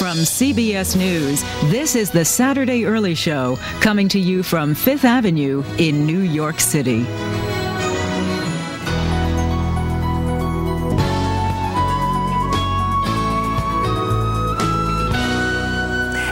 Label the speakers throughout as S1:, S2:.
S1: From CBS News, this is the Saturday Early Show, coming to you from Fifth Avenue in New York City.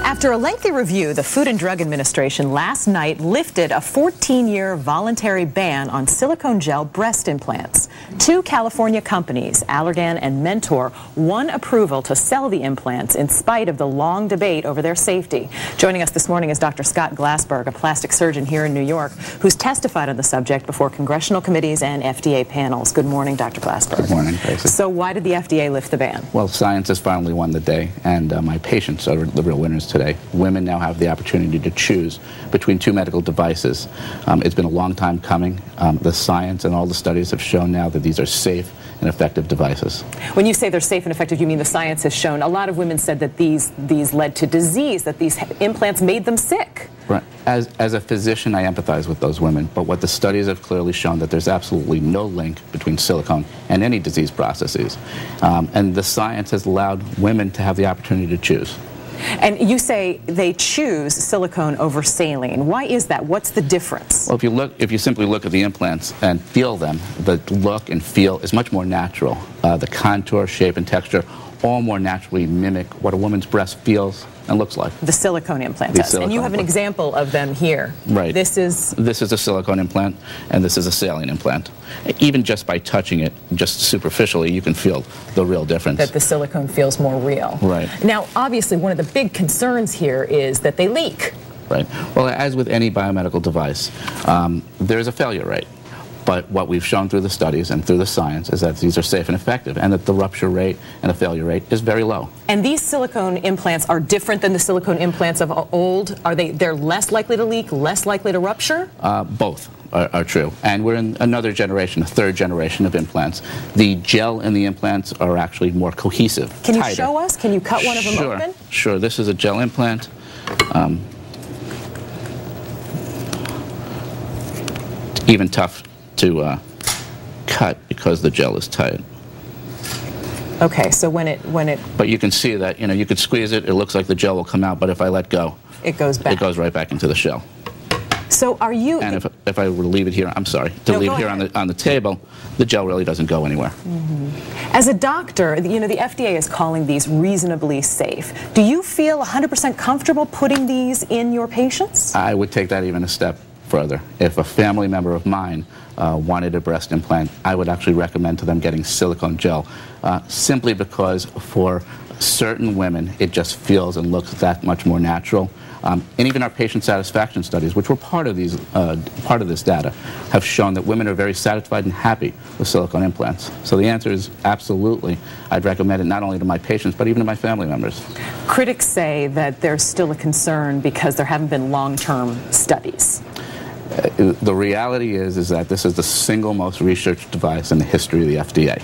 S2: After a lengthy review, the Food and Drug Administration last night lifted a 14-year voluntary ban on silicone gel breast implants. Two California companies, Allergan and Mentor, won approval to sell the implants in spite of the long debate over their safety. Joining us this morning is Dr. Scot Glasberg, a plastic surgeon here in New York, who's testified on the subject before congressional committees and FDA panels. Good morning, Dr. Glasberg.
S3: Good morning, Tracy.
S2: So why did the FDA lift the ban?
S3: Well, science has finally won the day, and my patients are the real winners today. Women now have the opportunity to choose between two medical devices. It's been a long time coming. The science and all the studies have shown now that these are safe and effective devices.
S2: When you say they're safe and effective, you mean the science has shown. A lot of women said that these led to disease, that these implants made them sick.
S3: Right. As a physician, I empathize with those women, but what the studies have clearly shown that there's absolutely no link between silicone and any disease processes. And the science has allowed women to have the opportunity to choose.
S2: And you say they choose silicone over saline. Why is that? What's the difference?
S3: Well, if you simply look at the implants and feel them, the look and feel is much more natural. The contour, shape, and texture all more naturally mimic what a woman's breast feels and looks like.
S2: The silicone implant does. And you have an example of them here.
S3: Right.
S2: This is
S3: a silicone implant, and this is a saline implant. Even just by touching it, just superficially, you can feel the real difference.
S2: That the silicone feels more real.
S3: Right.
S2: Now, obviously, one of the big concerns here is that they leak.
S3: Right. Well, as with any biomedical device, there's a failure rate. But what we've shown through the studies and through the science is that these are safe and effective, and that the rupture rate and the failure rate is very low.
S2: And these silicone implants are different than the silicone implants of old? They're less likely to leak, less likely to rupture?
S3: Both are true. And we're in another generation, a third generation of implants. The gel in the implants are actually more cohesive,
S2: Can you
S3: tighter.
S2: Show us? Can you cut one of them open?
S3: Sure. This is a gel implant. Even tough to cut because the gel is tight.
S2: Okay, so when it
S3: But you can see that, you could squeeze it, it looks like the gel will come out, but if I let go,
S2: it goes back.
S3: It goes right back into the shell.
S2: So are you...
S3: And if I were to leave it here, I'm sorry, leave it here on the table, the gel really doesn't go anywhere.
S2: Mm-hmm. As a doctor, the FDA is calling these reasonably safe. Do you feel 100% comfortable putting these in your patients?
S3: I would take that even a step further. If a family member of mine wanted a breast implant, I would actually recommend to them getting silicone gel, simply because for certain women it just feels and looks that much more natural. And even our patient satisfaction studies, which were part of this data, have shown that women are very satisfied and happy with silicone implants. So the answer is absolutely. I'd recommend it not only to my patients, but even to my family members.
S2: Critics say that there's still a concern because there haven't been long-term studies.
S3: The reality is that this is the single most researched device in the history of the FDA.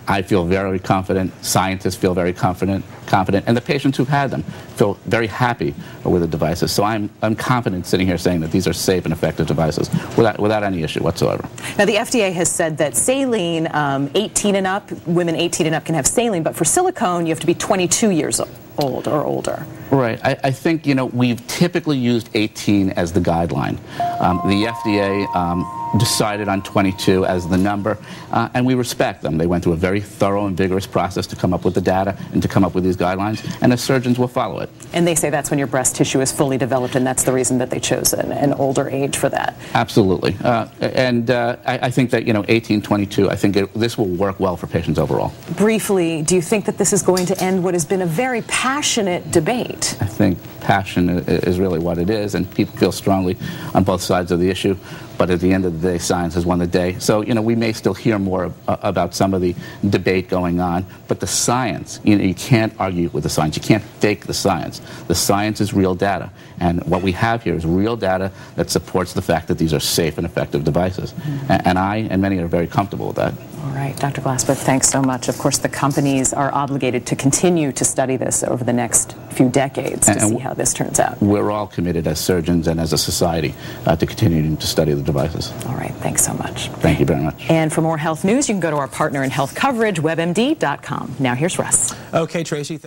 S3: I feel very confident, scientists feel very confident, and the patients who've had them feel very happy with the devices. So I'm confident sitting here saying that these are safe and effective devices without any issue whatsoever.
S2: Now, the FDA has said that saline, 18 and up, women 18 and up can have saline, but for silicone, you have to be 22 years old or older.
S3: Right. I think, we've typically used 18 as the guideline. The FDA decided on 22 as the number, and we respect them. They went through a very thorough and vigorous process to come up with the data and to come up with these guidelines, and as surgeons will follow it.
S2: And they say that's when your breast tissue is fully developed, and that's the reason that they chose an older age for that.
S3: Absolutely. I think that, 18, 22, I think this will work well for patients overall.
S2: Briefly, do you think that this is going to end what has been a very passionate debate?
S3: I think passion is really what it is, and people feel strongly on both sides of the issue. But at the end of the day, science has won the day. So, we may still hear more about some of the debate going on, but the science, you can't argue with the science. You can't fake the science. The science is real data. And what we have here is real data that supports the fact that these are safe and effective devices. Mm-hmm. And I and many are very comfortable with that.
S2: All right, Dr. Glasberg, thanks so much. Of course, the companies are obligated to continue to study this over the next few decades to see how this turns out.
S3: We're all committed as surgeons and as a society to continuing to study the devices.
S2: All right, thanks so much.
S3: Thank you very much.
S2: And for more health news, you can go to our partner in health coverage, WebMD.com. Now here's Russ.
S4: Okay, Tracy.